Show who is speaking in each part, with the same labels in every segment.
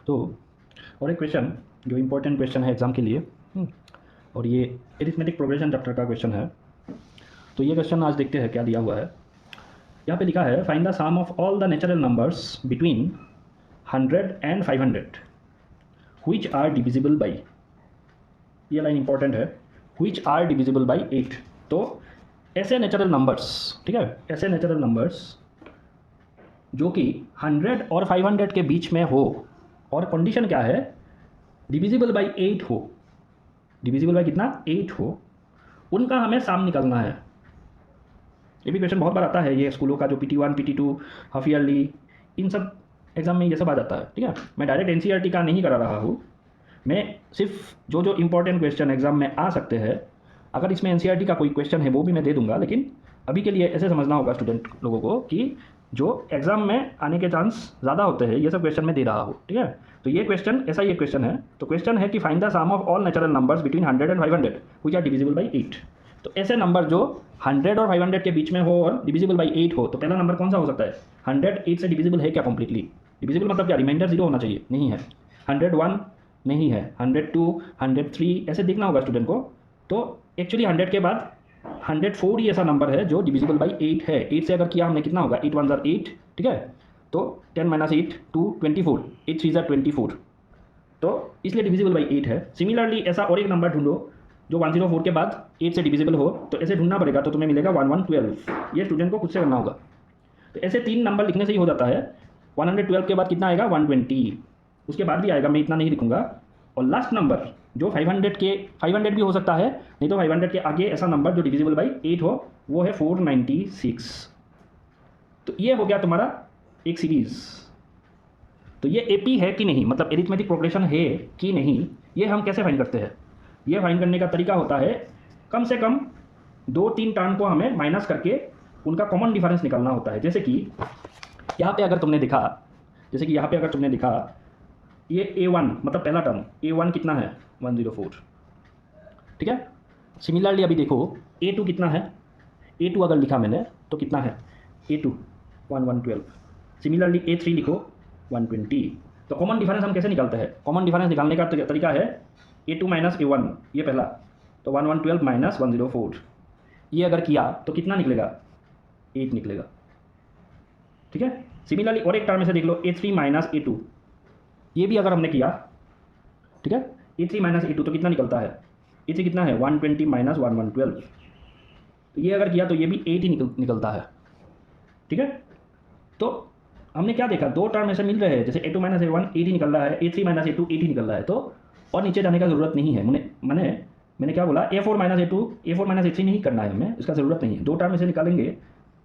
Speaker 1: तो और एक क्वेश्चन जो इम्पोर्टेंट क्वेश्चन है एग्ज़ाम के लिए, और ये एरिथमेटिक प्रोग्रेशन चैप्टर का क्वेश्चन है। तो ये क्वेश्चन आज देखते हैं क्या दिया हुआ है। यहाँ पे लिखा है find the sum of all the natural numbers between 100 and 500 which are divisible by. ये लाइन इंपॉर्टेंट है, व्हिच आर डिविजिबल बाई 8। तो ऐसे नेचुरल नंबर्स, ठीक है, ऐसे नेचुरल नंबर्स जो कि 100 और 500 के बीच में हो, और कंडीशन क्या है, डिविजिबल बाई 8 हो। डिविजिबल बाई कितना, 8 हो, उनका हमें साम निकालना है। ये भी क्वेश्चन बहुत बार आता है, ये स्कूलों का जो PT1 PT2 हाफ ईयरली, इन सब एग्जाम में ये सब आ जाता है। ठीक है, मैं डायरेक्ट NCERT का नहीं करा रहा हूँ, मैं सिर्फ जो जो इम्पोर्टेंट क्वेश्चन एग्जाम में आ सकते हैं, अगर इसमें NCERT का कोई क्वेश्चन है वो भी मैं दे दूंगा, लेकिन अभी के लिए ऐसे समझना होगा स्टूडेंट लोगों को कि जो एग्जाम में आने के चांस ज़्यादा होते हैं ये सब क्वेश्चन मैं दे रहा हूँ। ठीक है, तो ये क्वेश्चन ऐसा ही एक क्वेश्चन है। तो क्वेश्चन है कि find the sum of all natural numbers between 100 and 500 which are divisible by 8। तो ऐसे नंबर जो 100 और 500 के बीच में हो और डिविजिबल बाई 8 हो, तो पहला नंबर कौन सा हो सकता है? 100 8 से डिविजिबल है क्या कम्प्लीटली? डिविजिबल मतलब क्या, रिमाइंडर 0 होना चाहिए? नहीं है। 101 नहीं है। 102 103 ऐसे देखना होगा स्टूडेंट को। तो एक्चुअली 100 के बाद 104 ही ऐसा नंबर है जो डिविजिबल बाई 8 है। 8 से अगर किया हमने कितना होगा, 8 1 ज़ा 8, ठीक है, तो 10 - 8 2 24, 8 3 ज़ा 24, तो इसलिए डिविजिबल बाई 8 है। सिमिलरली ऐसा और एक नंबर ढूंढो जो 104 के बाद 8 से डिविजिबल हो, तो ऐसे ढूंढना पड़ेगा, तो तुम्हें मिलेगा 1112। ये स्टूडेंट को खुद से करना होगा। तो ऐसे 3 नंबर लिखने से ही हो जाता है। 112 के बाद कितना आएगा, 120, उसके बाद भी आएगा, मैं इतना नहीं लिखूंगा। और लास्ट नंबर जो 500 भी हो सकता है, नहीं तो 500 के आगे ऐसा नंबर जो डिविजिबल बाई 8 हो, वो है 496। तो ये हो गया तुम्हारा एक सीरीज़। तो ये AP है कि नहीं, मतलब एरिथमेटिक प्रोग्रेशन है कि नहीं, ये हम कैसे फाइंड करते हैं? ये फाइंड करने का तरीका होता है, कम से कम 2-3 टर्म को हमें माइनस करके उनका कॉमन डिफरेंस निकालना होता है। जैसे कि यहाँ पे अगर तुमने देखा, ये A1 मतलब पहला टर्म A1 कितना है, 104, ठीक है। सिमिलरली अभी देखो A2 कितना है, A2 अगर लिखा मैंने तो कितना है, A2 112। सिमिलरली A3 लिखो 120। तो कॉमन डिफरेंस हम कैसे निकालते हैं? कॉमन डिफरेंस निकालने का तरीका है A2 - A1, ये पहला, तो 112 - 104, ये अगर किया तो कितना निकलेगा, 8 निकलेगा, ठीक है। सिमिलरली और एक टर्म में से देख लो, A3 - A2, ये भी अगर हमने किया, ठीक है, A3 - A2 तो कितना निकलता है, A3 कितना है, 120 - 112, तो ये अगर किया तो ये भी 8 ही निकलता है, ठीक है। तो हमने क्या देखा, 2 टर्म ऐसे मिल रहे हैं, जैसे A2 - A1 8 ही निकल रहा है, A3 - A2 8 ही निकल रहा है, तो और नीचे जाने का ज़रूरत नहीं है। मैंने क्या बोला, A4 - A2 A4 - A3 नहीं करना है हमें, इसका ज़रूरत नहीं है। 2 टर्म ऐसे निकालेंगे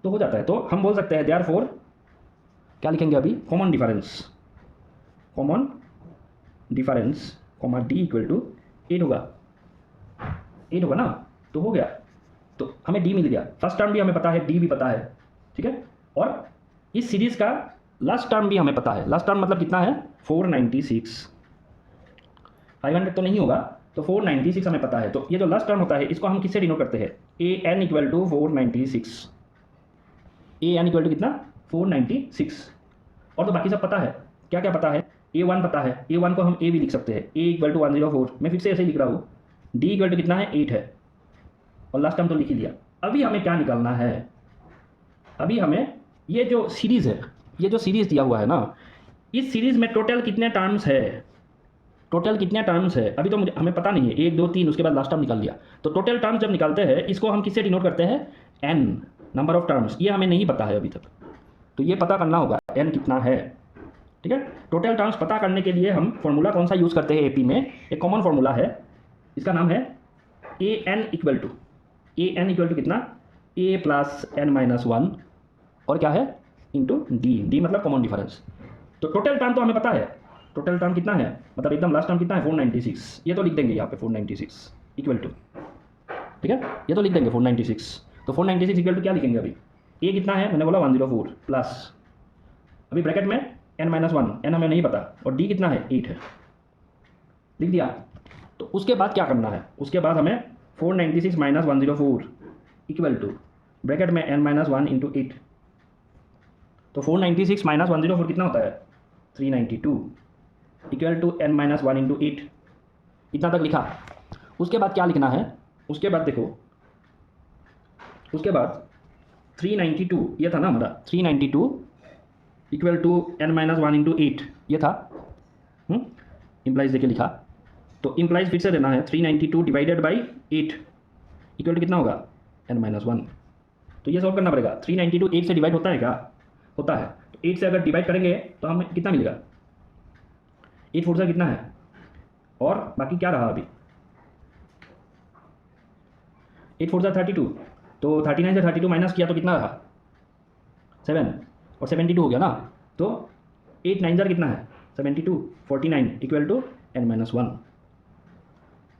Speaker 1: तो हो जाता है। तो हम बोल सकते हैं देयरफॉर क्या लिखेंगे अभी, common difference comma D equal to 8 होगा, 8 होगा ना, तो हो गया। तो हमें D मिल गया, फर्स्ट टर्म भी हमें पता है, D भी पता है, ठीक है। और इस सीरीज़ का लास्ट टर्म भी हमें पता है। लास्ट टर्म मतलब कितना है, 496। 500 तो नहीं होगा, तो 496 हमें पता है। तो ये जो लास्ट टर्म होता है इसको हम किससे डिनोट करते हैं, AN equal to 496। AN equal to कितना, 496। और तो बाकी सब पता है, क्या क्या पता है, A1 पता है, A1 को हम A भी लिख सकते हैं, A इक्वल टू 104, मैं फिर से ऐसे ही लिख रहा हूँ। D इक्वल टू कितना है, 8 है, और लास्ट टर्म तो लिख ही लिया। अभी हमें क्या निकालना है, अभी हमें ये जो सीरीज़ है, ये जो सीरीज़ दिया हुआ है ना, इस सीरीज़ में टोटल कितने टर्म्स है, अभी तो हमें पता नहीं है, 1 2 3, उसके बाद लास्ट टर्म निकाल लिया। तो टोटल टर्म्स जब निकालते हैं इसको हम किससे डिनोट करते हैं, N, नंबर ऑफ टर्म्स। ये हमें नहीं पता है अभी तक, तो ये पता करना होगा N कितना है, ठीक है। टोटल टर्म्स पता करने के लिए हम फॉर्मूला कौन सा यूज़ करते हैं AP में, एक कॉमन फॉर्मूला है, इसका नाम है AN इक्वल टू कितना, A प्लस N - 1, और क्या है, इंटू D मतलब कॉमन डिफरेंस। तो टोटल टर्म तो हमें पता है, टोटल टर्म कितना है, मतलब एकदम लास्ट टर्म कितना है, 496। ये तो लिख देंगे यहाँ पे 496 इक्वल टू, ठीक है, ये तो लिख देंगे 496। तो 496 इक्वल टू क्या लिखेंगे अभी, A कितना है, मैंने बोला 104 प्लस, अभी ब्रैकेट में N - 1, N हमें नहीं पता, और D कितना है, 8 है, लिख दिया। तो उसके बाद क्या करना है, उसके बाद हमें 496 - 104 इक्वल टू ब्रैकेट में N - 1 इंटू 8। तो 496 - 104 कितना होता है, 392। Equal to n minus 1 into 8, इतना तक लिखा। उसके बाद क्या लिखना है, उसके बाद देखो, उसके बाद 392 ये था ना हमारा, 392 equal to n minus 1 into 8 ये था। इम्प्लाइज देके लिखा, तो इम्प्लाइज फिर से देना है 392 डिवाइडेड बाई 8 इक्वल टू कितना होगा, n माइनस 1। तो ये सॉल्व करना पड़ेगा। 392 8 से डिवाइड होता है क्या, होता है। तो 8 से अगर डिवाइड करेंगे तो हमें कितना मिलेगा, 8 4 कितना है, और बाकी क्या रहा अभी, 8 4 32, तो 39 से 32 माइनस किया तो कितना रहा, 7, और 72 हो गया ना। तो 8 9 कितना है, 72, 49 इक्वल टू n माइनस 1।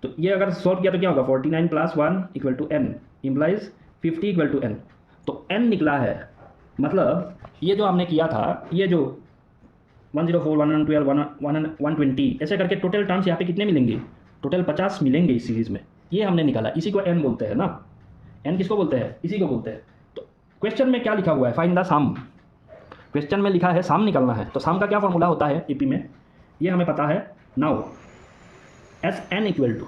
Speaker 1: तो ये अगर सॉल्व किया तो क्या होगा, 49 plus 1 equal to n implies 50 equal to n। तो n निकला है, मतलब ये जो हमने किया था, ये जो 104 112 120 ऐसे करके टोटल टर्म्स यहाँ पे कितने मिलेंगे, टोटल 50 मिलेंगे इस सीरीज़ में, ये हमने निकाला। इसी को n बोलते हैं ना, n किसको बोलते हैं, इसी को बोलते हैं। तो क्वेश्चन में क्या लिखा हुआ है, फाइंड द सम। क्वेश्चन में लिखा है सम निकालना है, तो सम का क्या फॉर्मूला होता है ईपी में, ये हमें पता है। Now S N equal to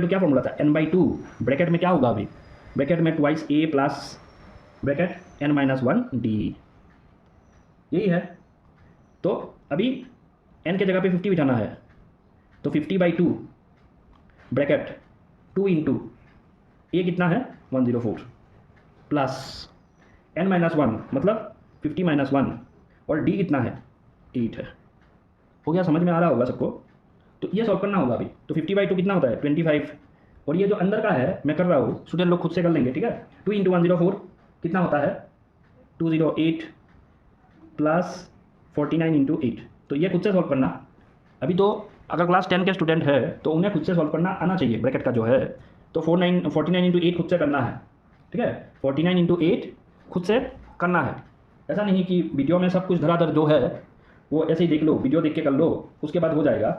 Speaker 1: क्या फॉर्मूला था, n/2 ब्रैकेट में क्या होगा अभी, ब्रैकेट में ट्वाइस a plus bracket n minus 1 D, यही है। तो अभी n के जगह पे 50 बिठाना है, तो 50/2 ब्रैकेट 2 इंटू a कितना है 104 प्लस n माइनस 1 मतलब 50 माइनस 1, और d कितना है 8 है। हो गया, समझ में आ रहा होगा सबको। तो ये सॉल्व करना होगा अभी। तो 50/2 कितना होता है 25, और ये जो अंदर का है मैं कर रहा हूँ, स्टूडेंट लोग खुद से कर लेंगे, ठीक है। 2 इंटू 104 कितना होता है 208 प्लस 49 इंटू 8, तो ये खुद से सॉल्व करना। अभी तो अगर क्लास 10 के स्टूडेंट है तो उन्हें खुद से सॉल्व करना आना चाहिए, ब्रैकेट का जो है। तो 49 इंटू 8 खुद से करना है, ठीक है। 49 इंटू 8 खुद से करना है। ऐसा नहीं कि वीडियो में सब कुछ धराधर जो है वो ऐसे ही देख लो, वीडियो देख के कर लो, उसके बाद हो जाएगा।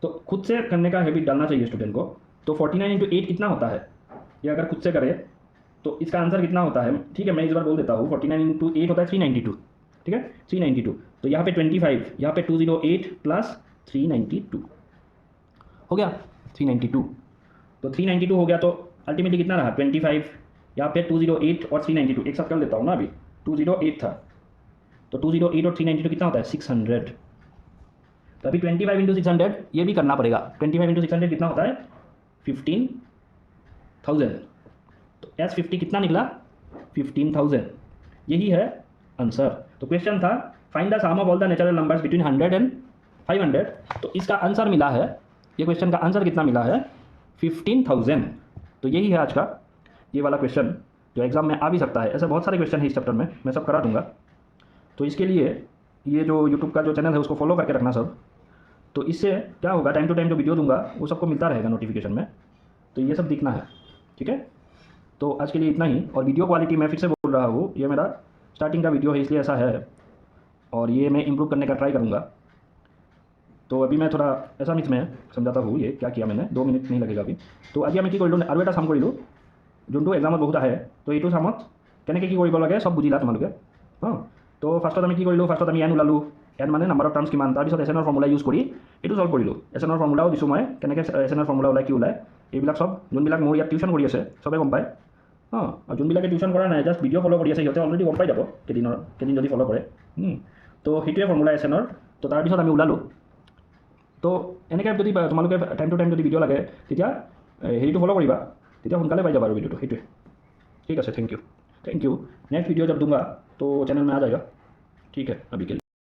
Speaker 1: तो खुद से करने का हैबिट डालना चाहिए स्टूडेंट को। तो 49 इंटू 8 कितना होता है, ये अगर खुद से करे तो इसका आंसर कितना होता है, ठीक है मैं इस बार बोल देता हूँ। 49 इंटू 8 होता है 392, ठीक है 392। तो यहाँ पे 25, यहाँ पे 208 प्लस 392 हो गया 392। तो 392 हो गया, तो अल्टीमेटली कितना रहा 25, यहाँ पे 208 और 392 एक साथ कर लेता हूँ ना। अभी 208 था, तो 208 और 392 कितना होता है 600। तो अभी 25 इंटू 600 ये भी करना पड़ेगा। 25 इंटू 600 कितना होता है 15,000। तो S50 कितना निकला 15,000, यही है आंसर। तो क्वेश्चन था find the sum of all the natural numbers between 100 and 500। तो इसका आंसर मिला है, ये क्वेश्चन का आंसर कितना मिला है 15,000। तो यही है आज का ये वाला क्वेश्चन जो एग्जाम में आ भी सकता है। ऐसे बहुत सारे क्वेश्चन है इस चैप्टर में, मैं सब करा दूंगा। तो इसके लिए ये जो यूट्यूब का जो चैनल है उसको फॉलो करके रखना सब। तो इससे क्या होगा, टाइम टू टाइम जो वीडियो दूंगा वो सबको मिलता रहेगा नोटिफिकेशन में। तो ये सब दिखना है, ठीक है। तो आज के लिए इतना ही। और वीडियो क्वालिटी मैं फिर से बोल रहा हूँ, ये मेरा स्टार्टिंग का वीडियो है इसलिए ऐसा है, और ये मैं इम्प्रूव करने का ट्राई करूँगा। तो अभी मैं थोड़ा ऐसा मिथ में समझाता हूँ ये क्या किया मैंने, 2 मिनट नहीं लगेगा अभी। तो आज আমি কি কৰিলোঁ আৰু এটা কাম কৰিলোঁ যোনটো এক্সামত বহুত আহে। তো এইটো কামত কেনেকৈ কি কৰিব লাগে চব বুজিলা তোমালোকে। তো ফাৰ্ষ্টত আমি কি কৰিলোঁ, ফাৰ্ষ্টত আমি এন ওলালোঁ, এন মানে নাম্বাৰ অফ টাৰ্মছ কিমান, তাৰপিছত এছএনৰ ফৰ্মুলা ইউজ কৰি এইটো সলভ কৰিলোঁ। এছএনৰ ফৰ্মুলাও দিছোঁ মই, কেনেকৈ এছএনৰ ফৰ্মুলা ওলাই কি ওলায় এইবিলাক সব যোনবিলাক মোৰ ইয়াত টিউশ্যন কৰি আছে চবে গম পায়। আৰু যোনবিলাকে টিউশ্যন কৰা নাই জাষ্ট ভিডিঅ' ফ'ল' কৰি আছে সিহঁতে অলৰেডি গম পাই যাব কেইদিন যদি ফ'ল' কৰে। তো সেইটোৱে ফৰ্মুলা এছএনৰ। তো তাৰপিছত আমি ওলালোঁ। তো এনেকৈ যদি তোমালোকে টাইম টু টাইম যদি ভিডিঅ' লাগে তেতিয়া হেৰিটো ফ'ল' কৰিবা, তেতিয়া সোনকালে পাই যাবা আৰু ভিডিঅ'টো। সেইটোৱে ঠিক আছে, थैंक यू। नेक्स्ट वीडियो जब दूंगा तो चैनल में आ जाएगा, ठीक है। अभी के लिए